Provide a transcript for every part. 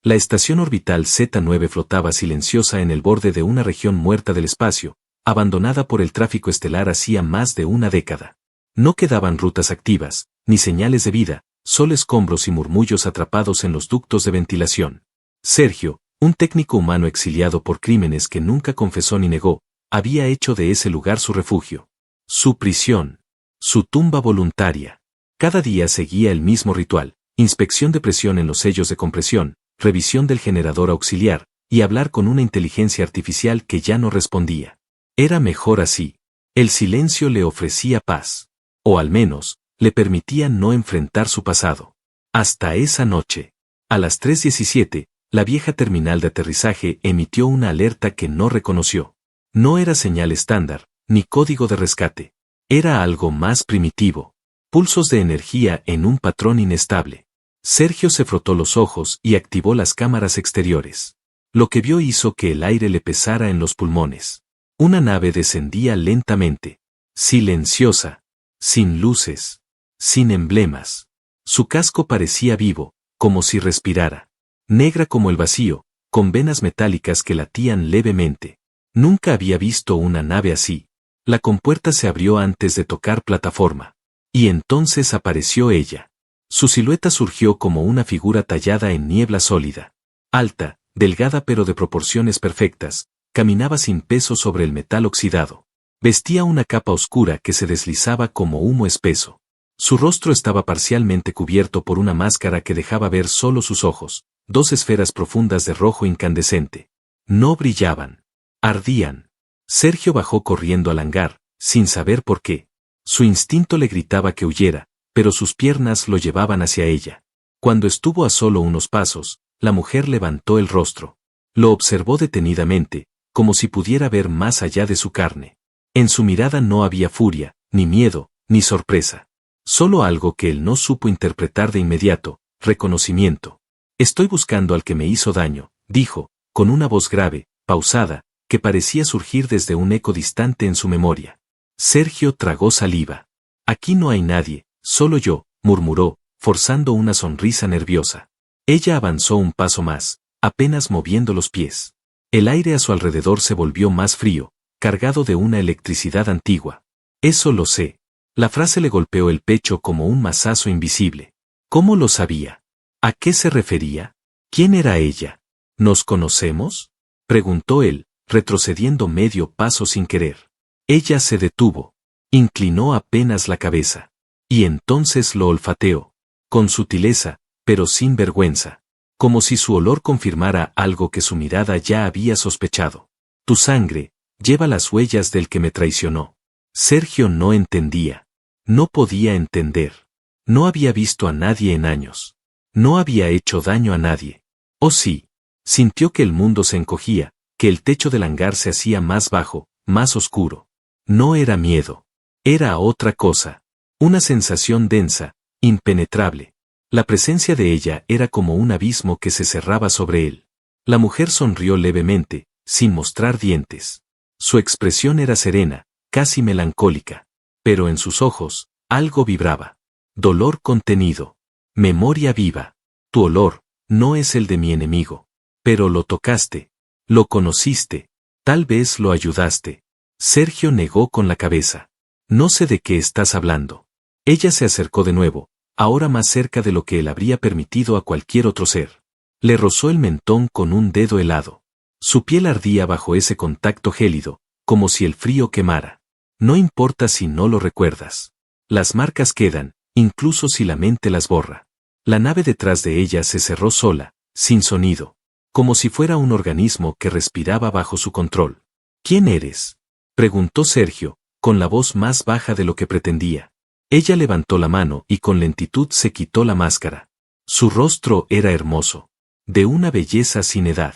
La estación orbital Z9 flotaba silenciosa en el borde de una región muerta del espacio, abandonada por el tráfico estelar hacía más de una década. No quedaban rutas activas, ni señales de vida, solo escombros y murmullos atrapados en los ductos de ventilación. Sergio, un técnico humano exiliado por crímenes que nunca confesó ni negó, había hecho de ese lugar su refugio. Su prisión. Su tumba voluntaria. Cada día seguía el mismo ritual: inspección de presión en los sellos de compresión, revisión del generador auxiliar, y hablar con una inteligencia artificial que ya no respondía. Era mejor así. El silencio le ofrecía paz. O al menos, le permitía no enfrentar su pasado. Hasta esa noche. A las 3:17, la vieja terminal de aterrizaje emitió una alerta que no reconoció. No era señal estándar, ni código de rescate. Era algo más primitivo. Pulsos de energía en un patrón inestable. Sergio se frotó los ojos y activó las cámaras exteriores. Lo que vio hizo que el aire le pesara en los pulmones. Una nave descendía lentamente. Silenciosa. Sin luces. Sin emblemas. Su casco parecía vivo, como si respirara. Negra como el vacío, con venas metálicas que latían levemente. Nunca había visto una nave así. La compuerta se abrió antes de tocar plataforma. Y entonces apareció ella. Su silueta surgió como una figura tallada en niebla sólida. Alta, delgada pero de proporciones perfectas, caminaba sin peso sobre el metal oxidado. Vestía una capa oscura que se deslizaba como humo espeso. Su rostro estaba parcialmente cubierto por una máscara que dejaba ver solo sus ojos, dos esferas profundas de rojo incandescente. No brillaban. Ardían. Sergio bajó corriendo al hangar, sin saber por qué. Su instinto le gritaba que huyera, pero sus piernas lo llevaban hacia ella. Cuando estuvo a solo unos pasos, la mujer levantó el rostro. Lo observó detenidamente, como si pudiera ver más allá de su carne. En su mirada no había furia, ni miedo, ni sorpresa. Solo algo que él no supo interpretar de inmediato: reconocimiento. Estoy buscando al que me hizo daño, dijo, con una voz grave, pausada, que parecía surgir desde un eco distante en su memoria. Sergio tragó saliva. Aquí no hay nadie, solo yo, murmuró, forzando una sonrisa nerviosa. Ella avanzó un paso más, apenas moviendo los pies. El aire a su alrededor se volvió más frío, cargado de una electricidad antigua. Eso lo sé. La frase le golpeó el pecho como un mazazo invisible. ¿Cómo lo sabía? ¿A qué se refería? ¿Quién era ella? ¿Nos conocemos?, preguntó él, retrocediendo medio paso sin querer. Ella se detuvo. Inclinó apenas la cabeza. Y entonces lo olfateó. Con sutileza, pero sin vergüenza. Como si su olor confirmara algo que su mirada ya había sospechado. Tu sangre lleva las huellas del que me traicionó. Sergio no entendía. No podía entender. No había visto a nadie en años. No había hecho daño a nadie. Oh sí. Sintió que el mundo se encogía, que el techo del hangar se hacía más bajo, más oscuro. No era miedo. Era otra cosa. Una sensación densa, impenetrable. La presencia de ella era como un abismo que se cerraba sobre él. La mujer sonrió levemente, sin mostrar dientes. Su expresión era serena, casi melancólica. Pero en sus ojos, algo vibraba. Dolor contenido. Memoria viva. Tu olor no es el de mi enemigo. Pero lo tocaste. Lo conociste. Tal vez lo ayudaste. Sergio negó con la cabeza. No sé de qué estás hablando. Ella se acercó de nuevo, ahora más cerca de lo que él habría permitido a cualquier otro ser. Le rozó el mentón con un dedo helado. Su piel ardía bajo ese contacto gélido, como si el frío quemara. No importa si no lo recuerdas. Las marcas quedan, incluso si la mente las borra. La nave detrás de ella se cerró sola, sin sonido. Como si fuera un organismo que respiraba bajo su control. ¿Quién eres?, preguntó Sergio, con la voz más baja de lo que pretendía. Ella levantó la mano y con lentitud se quitó la máscara. Su rostro era hermoso. De una belleza sin edad.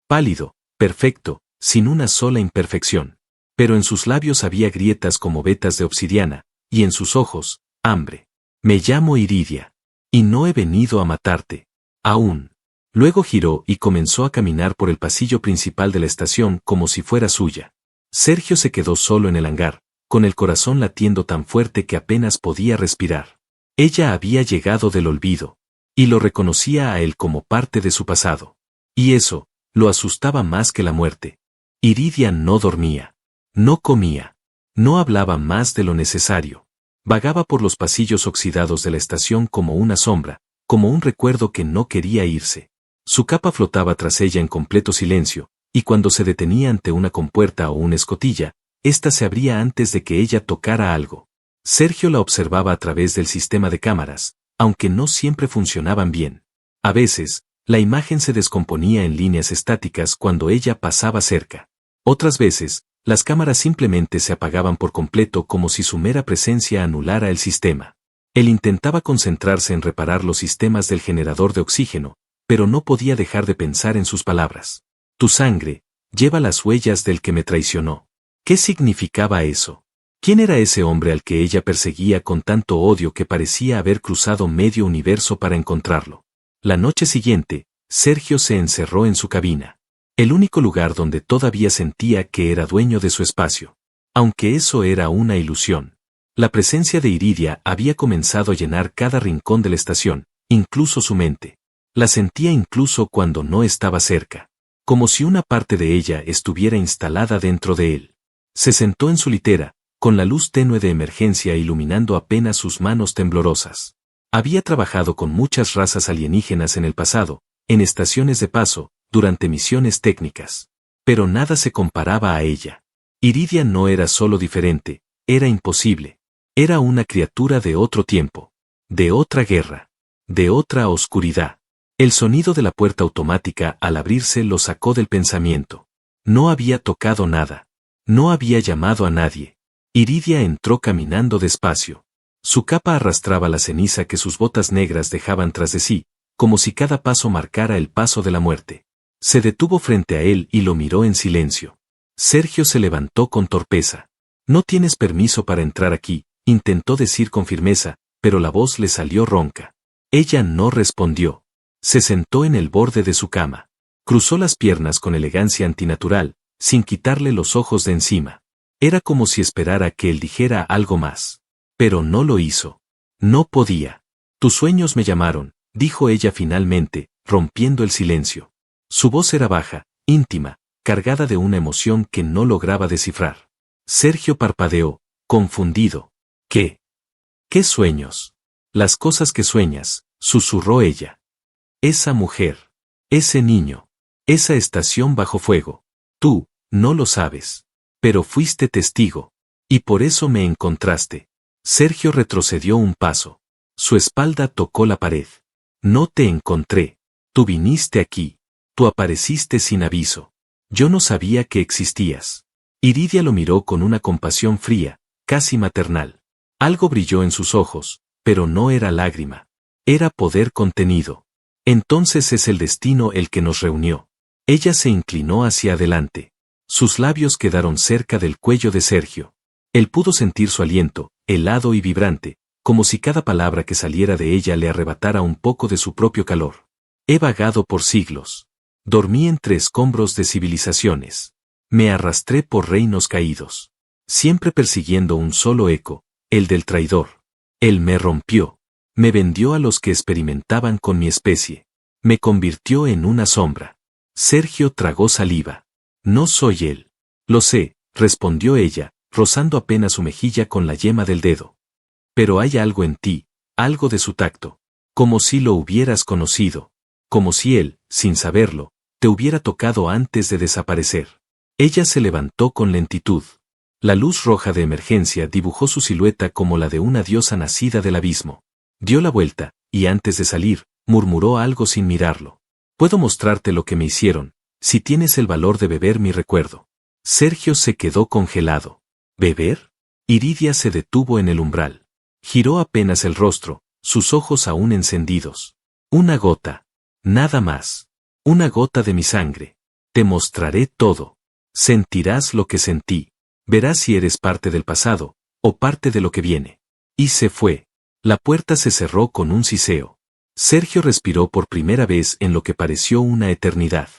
Pálido, perfecto, sin una sola imperfección. Pero en sus labios había grietas como vetas de obsidiana, y en sus ojos, hambre. Me llamo Iridia. Y no he venido a matarte. Aún. Luego giró y comenzó a caminar por el pasillo principal de la estación como si fuera suya. Sergio se quedó solo en el hangar, con el corazón latiendo tan fuerte que apenas podía respirar. Ella había llegado del olvido. y lo reconocía a él como parte de su pasado. Y eso, lo asustaba más que la muerte. Iridia no dormía. No comía. No hablaba más de lo necesario. Vagaba por los pasillos oxidados de la estación como una sombra, como un recuerdo que no quería irse. Su capa flotaba tras ella en completo silencio, y cuando se detenía ante una compuerta o una escotilla, ésta se abría antes de que ella tocara algo. Sergio la observaba a través del sistema de cámaras, aunque no siempre funcionaban bien. A veces, la imagen se descomponía en líneas estáticas cuando ella pasaba cerca. Otras veces, las cámaras simplemente se apagaban por completo como si su mera presencia anulara el sistema. Él intentaba concentrarse en reparar los sistemas del generador de oxígeno, pero no podía dejar de pensar en sus palabras. Tu sangre lleva las huellas del que me traicionó. ¿Qué significaba eso? ¿Quién era ese hombre al que ella perseguía con tanto odio que parecía haber cruzado medio universo para encontrarlo? La noche siguiente, Sergio se encerró en su cabina. El único lugar donde todavía sentía que era dueño de su espacio. Aunque eso era una ilusión. La presencia de Iridia había comenzado a llenar cada rincón de la estación, incluso su mente. La sentía incluso cuando no estaba cerca. Como si una parte de ella estuviera instalada dentro de él. Se sentó en su litera, con la luz tenue de emergencia iluminando apenas sus manos temblorosas. Había trabajado con muchas razas alienígenas en el pasado, en estaciones de paso, durante misiones técnicas. Pero nada se comparaba a ella. Iridia no era solo diferente, era imposible. Era una criatura de otro tiempo. De otra guerra. De otra oscuridad. El sonido de la puerta automática al abrirse lo sacó del pensamiento. No había tocado nada. No había llamado a nadie. Iridia entró caminando despacio. Su capa arrastraba la ceniza que sus botas negras dejaban tras de sí, como si cada paso marcara el paso de la muerte. Se detuvo frente a él y lo miró en silencio. Sergio se levantó con torpeza. No tienes permiso para entrar aquí, intentó decir con firmeza, pero la voz le salió ronca. Ella no respondió. Se sentó en el borde de su cama. Cruzó las piernas con elegancia antinatural, sin quitarle los ojos de encima. Era como si esperara que él dijera algo más. Pero no lo hizo. No podía. Tus sueños me llamaron, dijo ella finalmente, rompiendo el silencio. Su voz era baja, íntima, cargada de una emoción que no lograba descifrar. Sergio parpadeó, confundido. ¿Qué? ¿Qué sueños? Las cosas que sueñas, susurró ella. Esa mujer. Ese niño. Esa estación bajo fuego. Tú, no lo sabes. Pero fuiste testigo. Y por eso me encontraste. Sergio retrocedió un paso. Su espalda tocó la pared. No te encontré. Tú viniste aquí. Tú apareciste sin aviso. Yo no sabía que existías. Iridia lo miró con una compasión fría, casi maternal. Algo brilló en sus ojos, pero no era lágrima. Era poder contenido. Entonces es el destino el que nos reunió. Ella se inclinó hacia adelante. Sus labios quedaron cerca del cuello de Sergio. Él pudo sentir su aliento, helado y vibrante, como si cada palabra que saliera de ella le arrebatara un poco de su propio calor. He vagado por siglos. Dormí entre escombros de civilizaciones. Me arrastré por reinos caídos. Siempre persiguiendo un solo eco, el del traidor. Él me rompió. Me vendió a los que experimentaban con mi especie. Me convirtió en una sombra. Sergio tragó saliva. No soy él. Lo sé, respondió ella, rozando apenas su mejilla con la yema del dedo. Pero hay algo en ti, algo de su tacto. Como si lo hubieras conocido. Como si él, sin saberlo, te hubiera tocado antes de desaparecer. Ella se levantó con lentitud. La luz roja de emergencia dibujó su silueta como la de una diosa nacida del abismo. Dio la vuelta, y antes de salir, murmuró algo sin mirarlo. Puedo mostrarte lo que me hicieron, si tienes el valor de beber mi recuerdo. Sergio se quedó congelado. ¿Beber? Iridia se detuvo en el umbral. Giró apenas el rostro, sus ojos aún encendidos. Una gota. Nada más. Una gota de mi sangre. Te mostraré todo. Sentirás lo que sentí. Verás si eres parte del pasado, o parte de lo que viene. Y se fue. La puerta se cerró con un siseo. Sergio respiró por primera vez en lo que pareció una eternidad.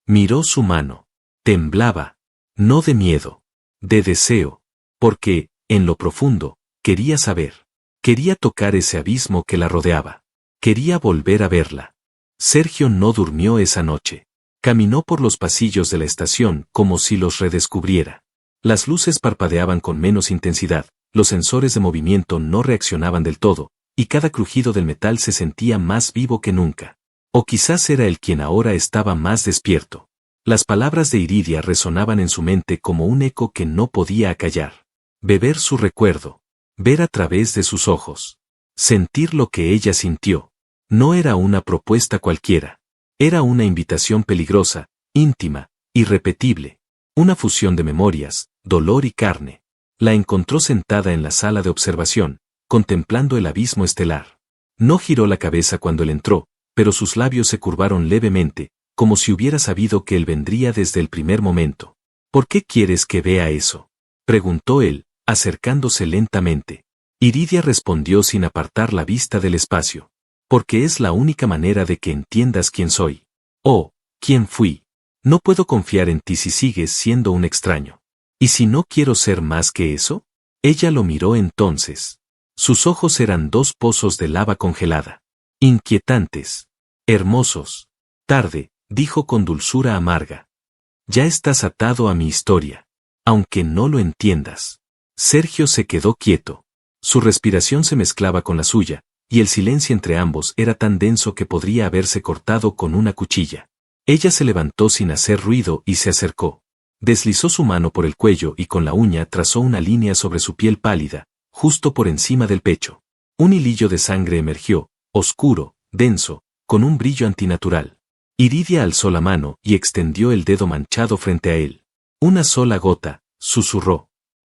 Miró su mano. Temblaba. No de miedo. De deseo. Porque, en lo profundo, quería saber. Quería tocar ese abismo que la rodeaba. Quería volver a verla. Sergio no durmió esa noche. Caminó por los pasillos de la estación como si los redescubriera. Las luces parpadeaban con menos intensidad, los sensores de movimiento no reaccionaban del todo, y cada crujido del metal se sentía más vivo que nunca. O quizás era él quien ahora estaba más despierto. Las palabras de Iridia resonaban en su mente como un eco que no podía acallar. Beber su recuerdo. Ver a través de sus ojos. Sentir lo que ella sintió. No era una propuesta cualquiera. Era una invitación peligrosa, íntima, irrepetible. Una fusión de memorias, dolor y carne. La encontró sentada en la sala de observación, contemplando el abismo estelar. No giró la cabeza cuando él entró, pero sus labios se curvaron levemente, como si hubiera sabido que él vendría desde el primer momento. ¿Por qué quieres que vea eso?, preguntó él, acercándose lentamente. Iridia respondió sin apartar la vista del espacio. Porque es la única manera de que entiendas quién soy. Oh, quién fui. No puedo confiar en ti si sigues siendo un extraño. ¿Y si no quiero ser más que eso? Ella lo miró entonces. Sus ojos eran dos pozos de lava congelada. Inquietantes. Hermosos. Tarde, dijo con dulzura amarga. Ya estás atado a mi historia. Aunque no lo entiendas. Sergio se quedó quieto. Su respiración se mezclaba con la suya, y el silencio entre ambos era tan denso que podría haberse cortado con una cuchilla. Ella se levantó sin hacer ruido y se acercó. Deslizó su mano por el cuello y con la uña trazó una línea sobre su piel pálida, justo por encima del pecho. Un hilillo de sangre emergió, oscuro, denso, con un brillo antinatural. Iridia alzó la mano y extendió el dedo manchado frente a él. Una sola gota, susurró.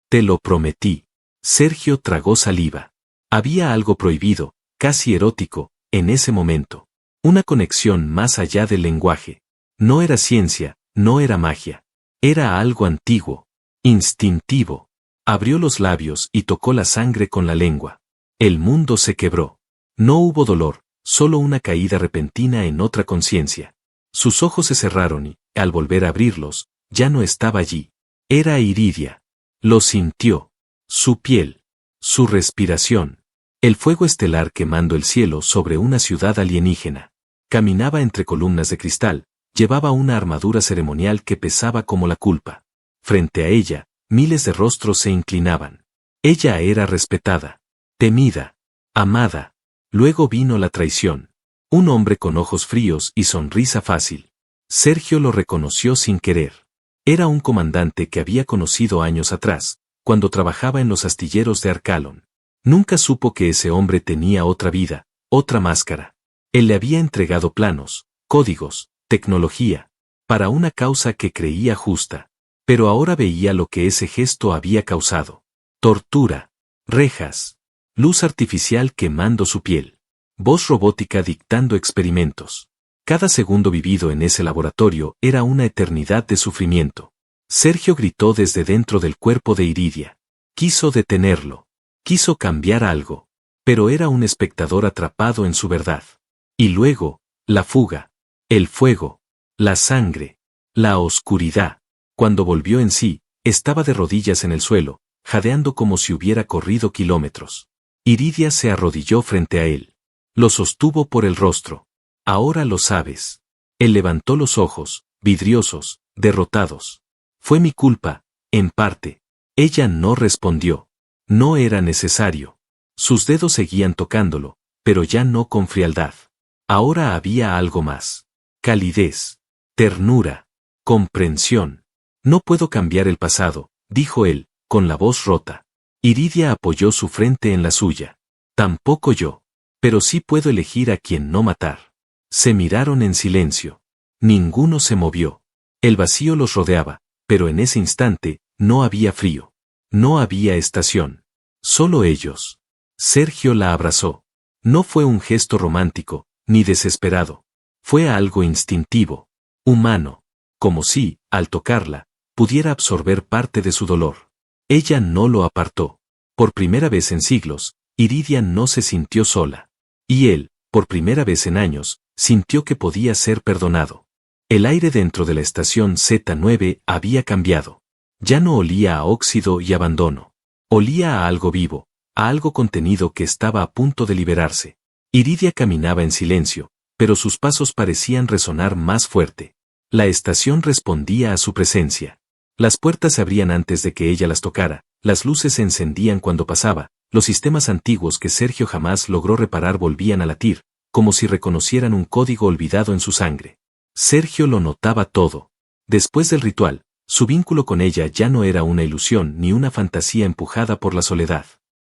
Te lo prometí. Sergio tragó saliva. Había algo prohibido, casi erótico, en ese momento. Una conexión más allá del lenguaje. No era ciencia, no era magia. Era algo antiguo, instintivo. Abrió los labios y tocó la sangre con la lengua. El mundo se quebró. No hubo dolor, solo una caída repentina en otra conciencia. Sus ojos se cerraron y, al volver a abrirlos, ya no estaba allí. Era Iridia. Lo sintió. Su piel. Su respiración. El fuego estelar quemando el cielo sobre una ciudad alienígena. Caminaba entre columnas de cristal, llevaba una armadura ceremonial que pesaba como la culpa. Frente a ella, miles de rostros se inclinaban. Ella era respetada, temida, amada. Luego vino la traición. Un hombre con ojos fríos y sonrisa fácil. Sergio lo reconoció sin querer. Era un comandante que había conocido años atrás, cuando trabajaba en los astilleros de Arcalon. Nunca supo que ese hombre tenía otra vida, otra máscara. Él le había entregado planos, códigos, tecnología, para una causa que creía justa. Pero ahora veía lo que ese gesto había causado. Tortura, rejas, luz artificial quemando su piel, voz robótica dictando experimentos. Cada segundo vivido en ese laboratorio era una eternidad de sufrimiento. Sergio gritó desde dentro del cuerpo de Iridia. Quiso detenerlo. Quiso cambiar algo. Pero era un espectador atrapado en su verdad. Y luego, la fuga, el fuego, la sangre, la oscuridad. Cuando volvió en sí, estaba de rodillas en el suelo, jadeando como si hubiera corrido kilómetros. Iridia se arrodilló frente a él. Lo sostuvo por el rostro. Ahora lo sabes. Él levantó los ojos, vidriosos, derrotados. Fue mi culpa, en parte. Ella no respondió. No era necesario. Sus dedos seguían tocándolo, pero ya no con frialdad. Ahora había algo más. Calidez, ternura, comprensión. No puedo cambiar el pasado, dijo él, con la voz rota. Iridia apoyó su frente en la suya. Tampoco yo. Pero sí puedo elegir a quien no matar. Se miraron en silencio. Ninguno se movió. El vacío los rodeaba, pero en ese instante, no había frío. No había estación. Solo ellos. Sergio la abrazó. No fue un gesto romántico, ni desesperado. Fue algo instintivo. Humano. Como si, al tocarla, pudiera absorber parte de su dolor. Ella no lo apartó. Por primera vez en siglos, Iridia no se sintió sola. Y él, por primera vez en años, sintió que podía ser perdonado. El aire dentro de la estación Z9 había cambiado. Ya no olía a óxido y abandono. Olía a algo vivo, a algo contenido que estaba a punto de liberarse. Iridia caminaba en silencio, pero sus pasos parecían resonar más fuerte. La estación respondía a su presencia. Las puertas se abrían antes de que ella las tocara, las luces se encendían cuando pasaba, los sistemas antiguos que Sergio jamás logró reparar volvían a latir, como si reconocieran un código olvidado en su sangre. Sergio lo notaba todo. Después del ritual, su vínculo con ella ya no era una ilusión ni una fantasía empujada por la soledad.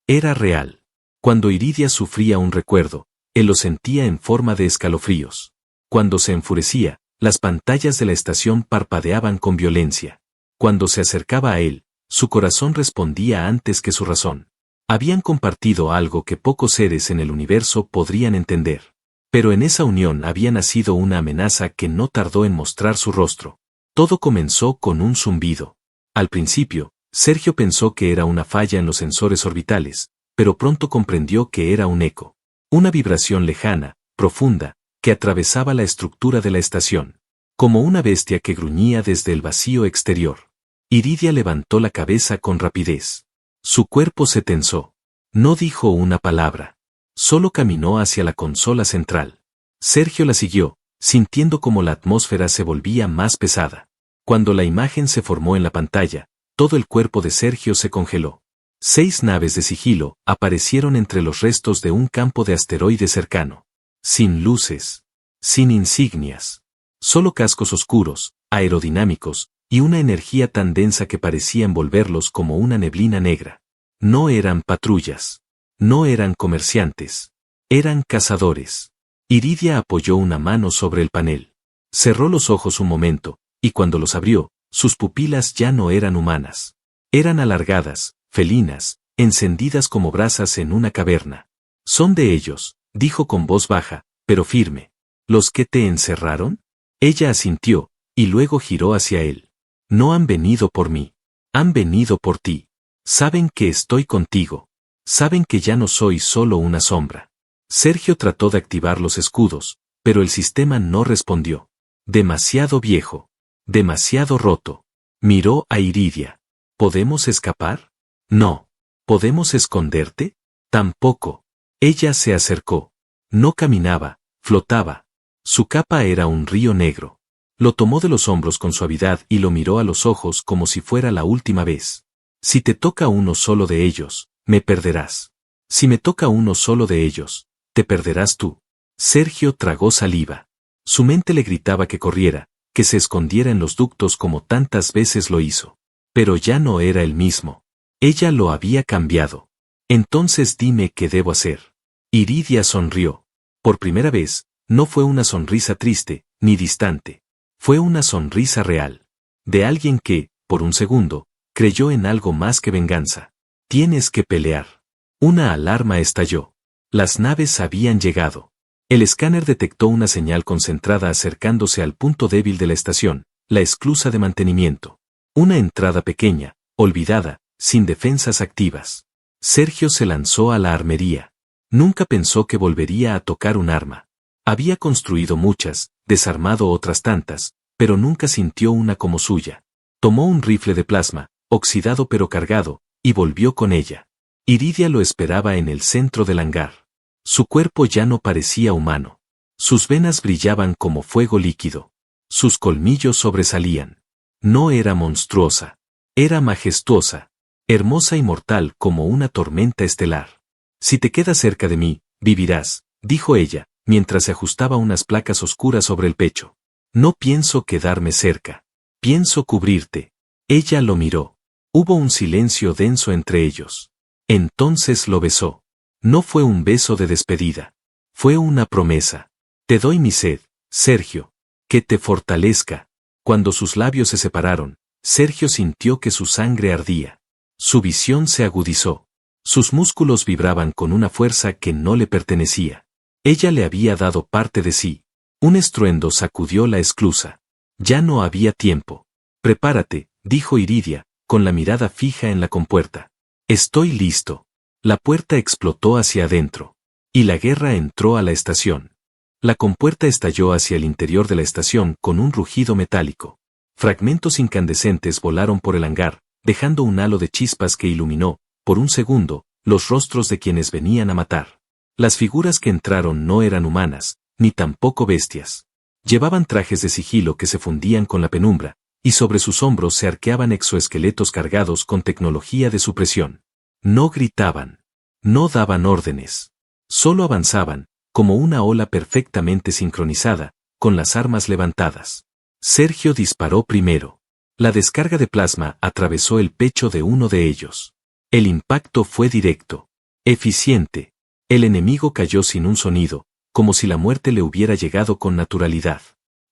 Era real. Cuando Iridia sufría un recuerdo, él lo sentía en forma de escalofríos. Cuando se enfurecía, las pantallas de la estación parpadeaban con violencia. Cuando se acercaba a él, su corazón respondía antes que su razón. Habían compartido algo que pocos seres en el universo podrían entender. Pero en esa unión había nacido una amenaza que no tardó en mostrar su rostro. Todo comenzó con un zumbido. Al principio, Sergio pensó que era una falla en los sensores orbitales, pero pronto comprendió que era un eco. Una vibración lejana, profunda, que atravesaba la estructura de la estación. Como una bestia que gruñía desde el vacío exterior. Iridia levantó la cabeza con rapidez. Su cuerpo se tensó. No dijo una palabra. Solo caminó hacia la consola central. Sergio la siguió, sintiendo como la atmósfera se volvía más pesada. Cuando la imagen se formó en la pantalla, todo el cuerpo de Sergio se congeló. 6 naves de sigilo aparecieron entre los restos de un campo de asteroides cercano. Sin luces. Sin insignias. Solo cascos oscuros, aerodinámicos, y una energía tan densa que parecía envolverlos como una neblina negra. No eran patrullas. No eran comerciantes. Eran cazadores. Iridia apoyó una mano sobre el panel. Cerró los ojos un momento, y cuando los abrió, sus pupilas ya no eran humanas. Eran alargadas, felinas, encendidas como brasas en una caverna. «Son de ellos», dijo con voz baja, pero firme. «¿Los que te encerraron?» Ella asintió, y luego giró hacia él. «No han venido por mí. Han venido por ti. Saben que estoy contigo. Saben que ya no soy solo una sombra». Sergio trató de activar los escudos, pero el sistema no respondió. Demasiado viejo. Demasiado roto. Miró a Iridia. ¿Podemos escapar? No. ¿Podemos esconderte? Tampoco. Ella se acercó. No caminaba, flotaba. Su capa era un río negro. Lo tomó de los hombros con suavidad y lo miró a los ojos como si fuera la última vez. Si te toca uno solo de ellos, me perderás. Si me toca uno solo de ellos, te perderás tú. Sergio tragó saliva. Su mente le gritaba que corriera, que se escondiera en los ductos como tantas veces lo hizo. Pero ya no era el mismo. Ella lo había cambiado. Entonces dime qué debo hacer. Iridia sonrió. Por primera vez, no fue una sonrisa triste, ni distante. Fue una sonrisa real. De alguien que, por un segundo, creyó en algo más que venganza. Tienes que pelear. Una alarma estalló. Las naves habían llegado. El escáner detectó una señal concentrada acercándose al punto débil de la estación, la esclusa de mantenimiento. Una entrada pequeña, olvidada, sin defensas activas. Sergio se lanzó a la armería. Nunca pensó que volvería a tocar un arma. Había construido muchas, desarmado otras tantas, pero nunca sintió una como suya. Tomó un rifle de plasma, oxidado pero cargado, y volvió con ella. Iridia lo esperaba en el centro del hangar. Su cuerpo ya no parecía humano. Sus venas brillaban como fuego líquido. Sus colmillos sobresalían. No era monstruosa. Era majestuosa. Hermosa y mortal como una tormenta estelar. Si te quedas cerca de mí, vivirás, dijo ella, mientras se ajustaba unas placas oscuras sobre el pecho. No pienso quedarme cerca. Pienso cubrirte. Ella lo miró. Hubo un silencio denso entre ellos. Entonces lo besó. No fue un beso de despedida. Fue una promesa. Te doy mi sed, Sergio. Que te fortalezca. Cuando sus labios se separaron, Sergio sintió que su sangre ardía. Su visión se agudizó. Sus músculos vibraban con una fuerza que no le pertenecía. Ella le había dado parte de sí. Un estruendo sacudió la esclusa. Ya no había tiempo. Prepárate, dijo Iridia, con la mirada fija en la compuerta. Estoy listo. La puerta explotó hacia adentro. Y la guerra entró a la estación. La compuerta estalló hacia el interior de la estación con un rugido metálico. Fragmentos incandescentes volaron por el hangar, dejando un halo de chispas que iluminó, por un segundo, los rostros de quienes venían a matar. Las figuras que entraron no eran humanas, ni tampoco bestias. Llevaban trajes de sigilo que se fundían con la penumbra, y sobre sus hombros se arqueaban exoesqueletos cargados con tecnología de supresión. No gritaban. No daban órdenes. Solo avanzaban, como una ola perfectamente sincronizada, con las armas levantadas. Sergio disparó primero. La descarga de plasma atravesó el pecho de uno de ellos. El impacto fue directo. Eficiente. El enemigo cayó sin un sonido, como si la muerte le hubiera llegado con naturalidad.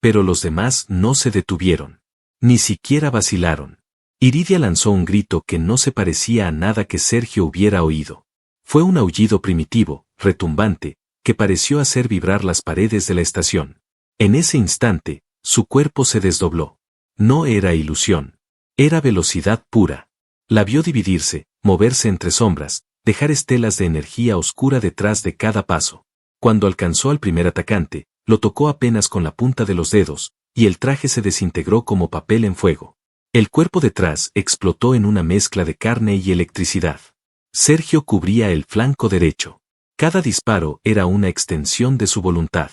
Pero los demás no se detuvieron. Ni siquiera vacilaron. Iridia lanzó un grito que no se parecía a nada que Sergio hubiera oído. Fue un aullido primitivo, retumbante, que pareció hacer vibrar las paredes de la estación. En ese instante, su cuerpo se desdobló. No era ilusión. Era velocidad pura. La vio dividirse, moverse entre sombras, dejar estelas de energía oscura detrás de cada paso. Cuando alcanzó al primer atacante, lo tocó apenas con la punta de los dedos, y el traje se desintegró como papel en fuego. El cuerpo detrás explotó en una mezcla de carne y electricidad. Sergio cubría el flanco derecho. Cada disparo era una extensión de su voluntad.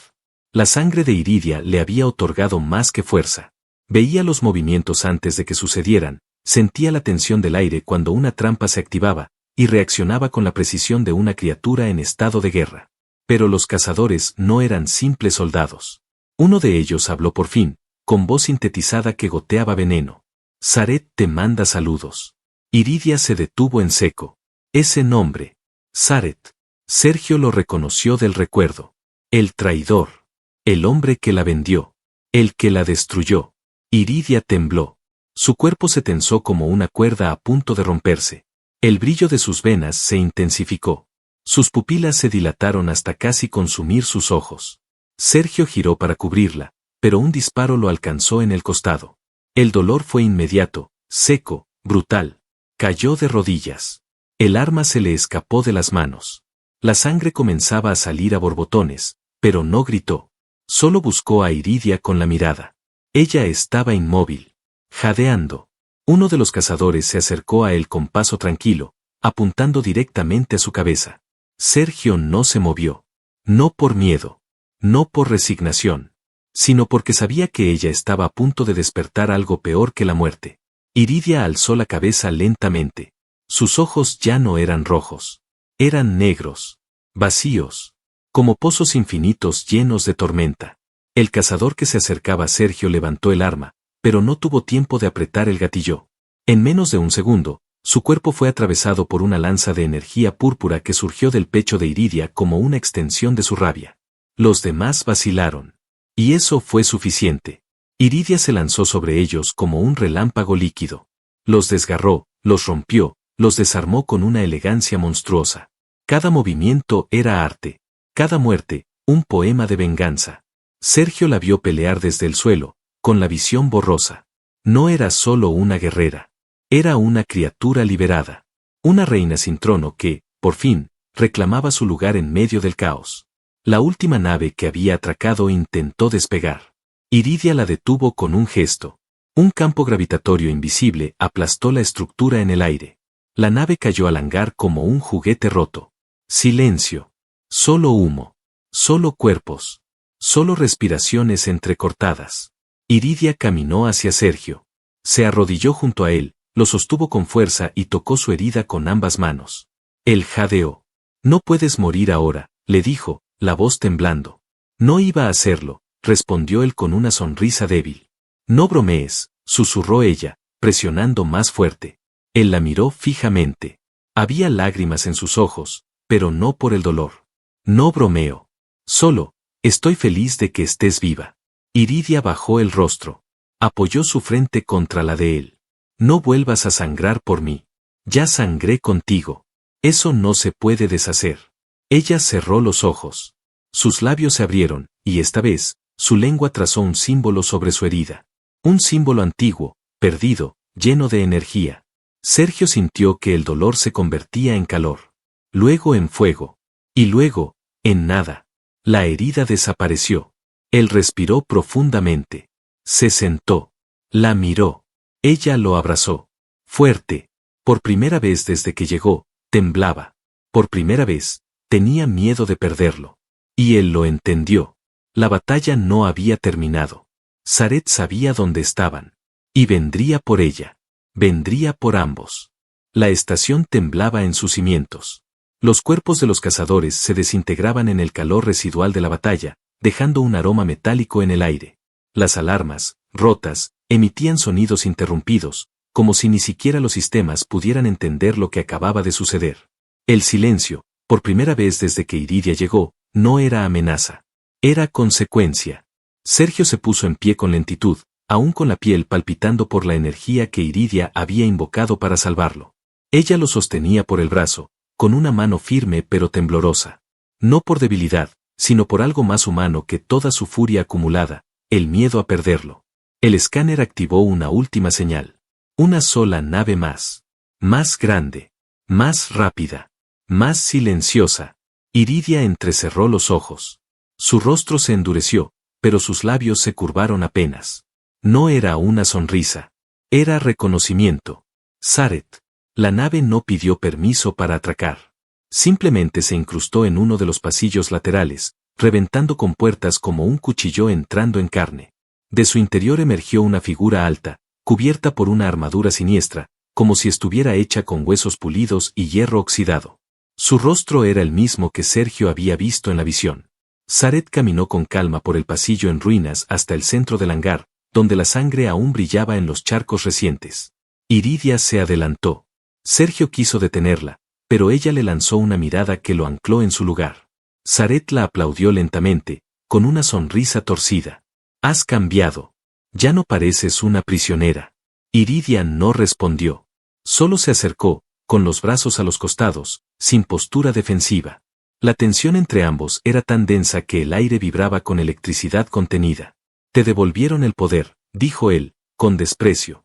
La sangre de Iridia le había otorgado más que fuerza. Veía los movimientos antes de que sucedieran, sentía la tensión del aire cuando una trampa se activaba, y reaccionaba con la precisión de una criatura en estado de guerra. Pero los cazadores no eran simples soldados. Uno de ellos habló por fin, con voz sintetizada que goteaba veneno. Zaret te manda saludos. Iridia se detuvo en seco. Ese nombre. Zaret. Sergio lo reconoció del recuerdo. El traidor. El hombre que la vendió. El que la destruyó. Iridia tembló. Su cuerpo se tensó como una cuerda a punto de romperse. El brillo de sus venas se intensificó. Sus pupilas se dilataron hasta casi consumir sus ojos. Sergio giró para cubrirla, pero un disparo lo alcanzó en el costado. El dolor fue inmediato, seco, brutal. Cayó de rodillas. El arma se le escapó de las manos. La sangre comenzaba a salir a borbotones, pero no gritó. Solo buscó a Iridia con la mirada. Ella estaba inmóvil, jadeando. Uno de los cazadores se acercó a él con paso tranquilo, apuntando directamente a su cabeza. Sergio no se movió. No por miedo. No por resignación. Sino porque sabía que ella estaba a punto de despertar algo peor que la muerte. Iridia alzó la cabeza lentamente. Sus ojos ya no eran rojos. Eran negros. Vacíos. Como pozos infinitos llenos de tormenta. El cazador que se acercaba a Sergio levantó el arma, pero no tuvo tiempo de apretar el gatillo. En menos de un segundo, su cuerpo fue atravesado por una lanza de energía púrpura que surgió del pecho de Iridia como una extensión de su rabia. Los demás vacilaron. Y eso fue suficiente. Iridia se lanzó sobre ellos como un relámpago líquido. Los desgarró, los rompió, los desarmó con una elegancia monstruosa. Cada movimiento era arte. Cada muerte, un poema de venganza. Sergio la vio pelear desde el suelo, con la visión borrosa. No era solo una guerrera. Era una criatura liberada. Una reina sin trono que, por fin, reclamaba su lugar en medio del caos. La última nave que había atracado intentó despegar. Iridia la detuvo con un gesto. Un campo gravitatorio invisible aplastó la estructura en el aire. La nave cayó al hangar como un juguete roto. Silencio. Solo humo. Solo cuerpos. Solo respiraciones entrecortadas. Iridia caminó hacia Sergio. Se arrodilló junto a él, lo sostuvo con fuerza y tocó su herida con ambas manos. Él jadeó. No puedes morir ahora, le dijo, la voz temblando. No iba a hacerlo, respondió él con una sonrisa débil. No bromees, susurró ella, presionando más fuerte. Él la miró fijamente. Había lágrimas en sus ojos, pero no por el dolor. No bromeo. Solo, estoy feliz de que estés viva. Iridia bajó el rostro. Apoyó su frente contra la de él. No vuelvas a sangrar por mí. Ya sangré contigo. Eso no se puede deshacer. Ella cerró los ojos. Sus labios se abrieron, y esta vez, su lengua trazó un símbolo sobre su herida. Un símbolo antiguo, perdido, lleno de energía. Sergio sintió que el dolor se convertía en calor. Luego en fuego. Y luego, en nada. La herida desapareció. Él respiró profundamente. Se sentó. La miró. Ella lo abrazó. Fuerte. Por primera vez desde que llegó, temblaba. Por primera vez, Tenía miedo de perderlo. Y él lo entendió. La batalla no había terminado. Sareth sabía dónde estaban. Y vendría por ella. Vendría por ambos. La estación temblaba en sus cimientos. Los cuerpos de los cazadores se desintegraban en el calor residual de la batalla, dejando un aroma metálico en el aire. Las alarmas, rotas, emitían sonidos interrumpidos, como si ni siquiera los sistemas pudieran entender lo que acababa de suceder. El silencio, por primera vez desde que Iridia llegó, no era amenaza. Era consecuencia. Sergio se puso en pie con lentitud, aún con la piel palpitando por la energía que Iridia había invocado para salvarlo. Ella lo sostenía por el brazo, con una mano firme pero temblorosa. No por debilidad, sino por algo más humano que toda su furia acumulada, el miedo a perderlo. El escáner activó una última señal. Una sola nave más. Más grande. Más rápida. Más silenciosa. Iridia entrecerró los ojos. Su rostro se endureció, pero sus labios se curvaron apenas. No era una sonrisa. Era reconocimiento. Sareth. La nave no pidió permiso para atracar. Simplemente se incrustó en uno de los pasillos laterales, reventando con puertas como un cuchillo entrando en carne. De su interior emergió una figura alta, cubierta por una armadura siniestra, como si estuviera hecha con huesos pulidos y hierro oxidado. Su rostro era el mismo que Sergio había visto en la visión. Sareth caminó con calma por el pasillo en ruinas hasta el centro del hangar, donde la sangre aún brillaba en los charcos recientes. Iridia se adelantó. Sergio quiso detenerla, pero ella le lanzó una mirada que lo ancló en su lugar. Sareth la aplaudió lentamente, con una sonrisa torcida. «Has cambiado. Ya no pareces una prisionera». Iridia no respondió. Solo se acercó, con los brazos a los costados, sin postura defensiva. La tensión entre ambos era tan densa que el aire vibraba con electricidad contenida. «Te devolvieron el poder», dijo él, con desprecio.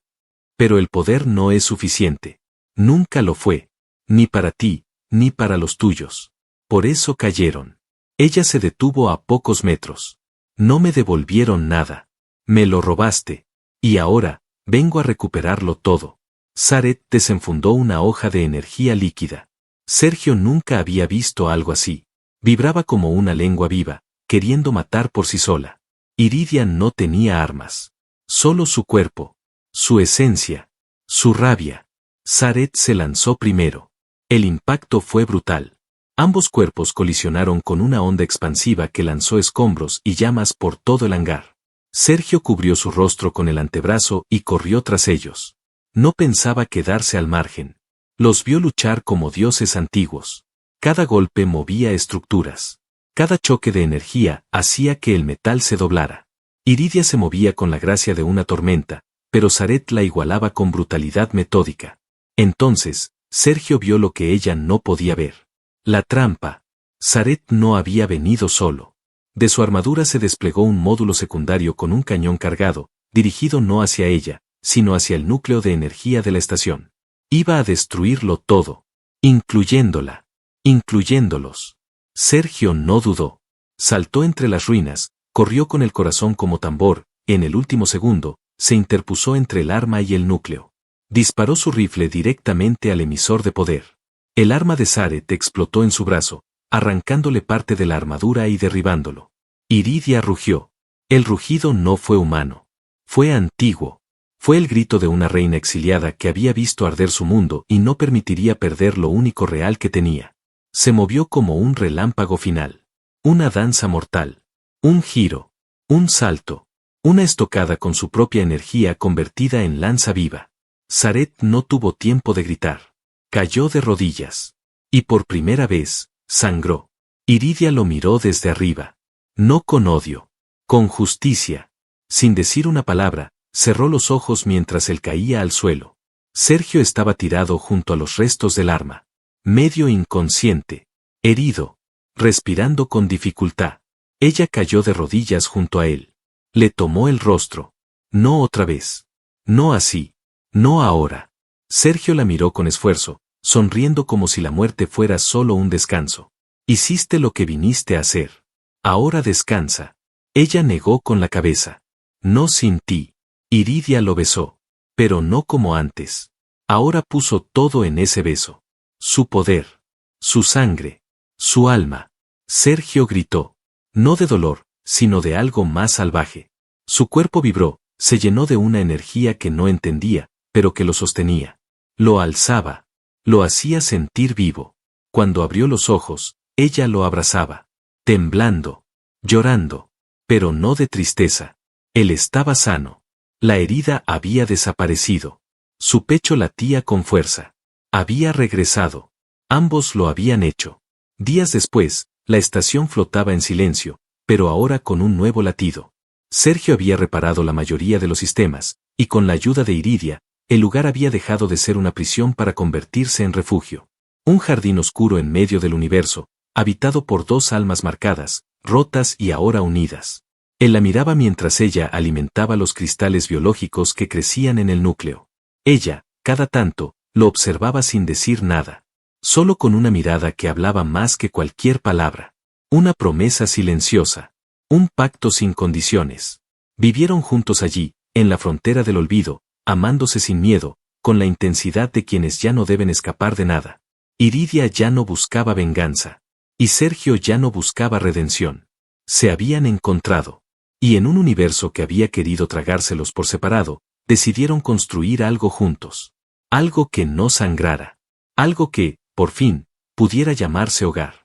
«Pero el poder no es suficiente. Nunca lo fue. Ni para ti, ni para los tuyos. Por eso cayeron». Ella se detuvo a pocos metros. «No me devolvieron nada. Me lo robaste. Y ahora, vengo a recuperarlo todo». Sareth desenfundó una hoja de energía líquida. Sergio nunca había visto algo así. Vibraba como una lengua viva, queriendo matar por sí sola. Iridia no tenía armas. Solo su cuerpo. Su esencia. Su rabia. Sareth se lanzó primero. El impacto fue brutal. Ambos cuerpos colisionaron con una onda expansiva que lanzó escombros y llamas por todo el hangar. Sergio cubrió su rostro con el antebrazo y corrió tras ellos. No pensaba quedarse al margen. Los vio luchar como dioses antiguos. Cada golpe movía estructuras. Cada choque de energía hacía que el metal se doblara. Iridia se movía con la gracia de una tormenta, pero Sareth la igualaba con brutalidad metódica. Entonces, Sergio vio lo que ella no podía ver. La trampa. Sareth no había venido solo. De su armadura se desplegó un módulo secundario con un cañón cargado, dirigido no hacia ella, sino hacia el núcleo de energía de la estación. Iba a destruirlo todo, incluyéndola, incluyéndolos. Sergio no dudó. Saltó entre las ruinas, corrió con el corazón como tambor, en el último segundo, se interpuso entre el arma y el núcleo. Disparó su rifle directamente al emisor de poder. El arma de Sareth explotó en su brazo, arrancándole parte de la armadura y derribándolo. Iridia rugió. El rugido no fue humano. Fue antiguo. Fue el grito de una reina exiliada que había visto arder su mundo y no permitiría perder lo único real que tenía. Se movió como un relámpago final. Una danza mortal. Un giro. Un salto. Una estocada con su propia energía convertida en lanza viva. Sareth no tuvo tiempo de gritar. Cayó de rodillas. Y por primera vez, sangró. Iridia lo miró desde arriba. No con odio. Con justicia. Sin decir una palabra, cerró los ojos mientras él caía al suelo. Sergio estaba tirado junto a los restos del arma. Medio inconsciente. Herido. Respirando con dificultad. Ella cayó de rodillas junto a él. Le tomó el rostro. No otra vez. No así. No ahora. Sergio la miró con esfuerzo, sonriendo como si la muerte fuera solo un descanso. Hiciste lo que viniste a hacer. Ahora descansa. Ella negó con la cabeza. No sin ti. Iridia lo besó. Pero no como antes. Ahora puso todo en ese beso. Su poder. Su sangre. Su alma. Sergio gritó. No de dolor, sino de algo más salvaje. Su cuerpo vibró, se llenó de una energía que no entendía, pero que lo sostenía. Lo alzaba. Lo hacía sentir vivo. Cuando abrió los ojos, ella lo abrazaba. Temblando. Llorando. Pero no de tristeza. Él estaba sano. La herida había desaparecido. Su pecho latía con fuerza. Había regresado. Ambos lo habían hecho. Días después, la estación flotaba en silencio, pero ahora con un nuevo latido. Sergio había reparado la mayoría de los sistemas, y con la ayuda de Iridia, el lugar había dejado de ser una prisión para convertirse en refugio. Un jardín oscuro en medio del universo, habitado por dos almas marcadas, rotas y ahora unidas. Él la miraba mientras ella alimentaba los cristales biológicos que crecían en el núcleo. Ella, cada tanto, lo observaba sin decir nada. Solo con una mirada que hablaba más que cualquier palabra. Una promesa silenciosa. Un pacto sin condiciones. Vivieron juntos allí, en la frontera del olvido, amándose sin miedo, con la intensidad de quienes ya no deben escapar de nada. Iridia ya no buscaba venganza. Y Sergio ya no buscaba redención. Se habían encontrado. Y en un universo que había querido tragárselos por separado, decidieron construir algo juntos. Algo que no sangrara. Algo que, por fin, pudiera llamarse hogar.